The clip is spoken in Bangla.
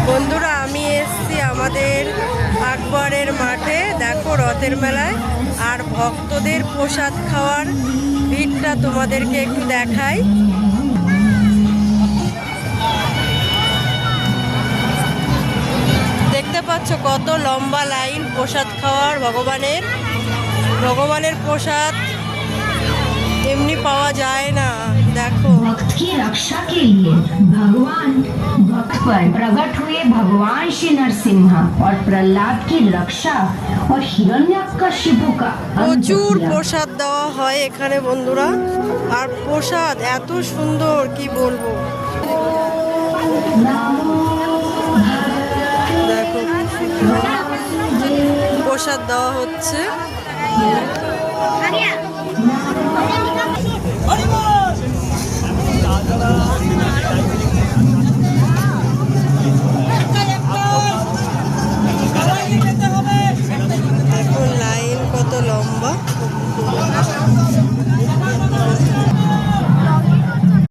বন্ধুরা আমি এসেছি আমাদের আকবরের মাঠে, দেখো রথের মেলায়, আর ভক্তদের প্রসাদ খাওয়ার ভিড়টা তোমাদেরকে একটু দেখাই। দেখতে পাচ্ছ কত লম্বা লাইন প্রসাদ খাওয়ার। ভগবানের প্রসাদ এমনি পাওয়া যায় না। দেখো भक्त की रक्षा के लिए भगवान भक्त पर प्रकट हुए भगवान श्री नरसिंह और प्रहलाद की रक्षा और हिरण्यकशिपु का প্রচুর প্রসাদ দেওয়া হয় এখানে বন্ধুরা, আর প্রসাদ এত সুন্দর কি বলবো। দেখো প্রসাদ দেওয়া হচ্ছে।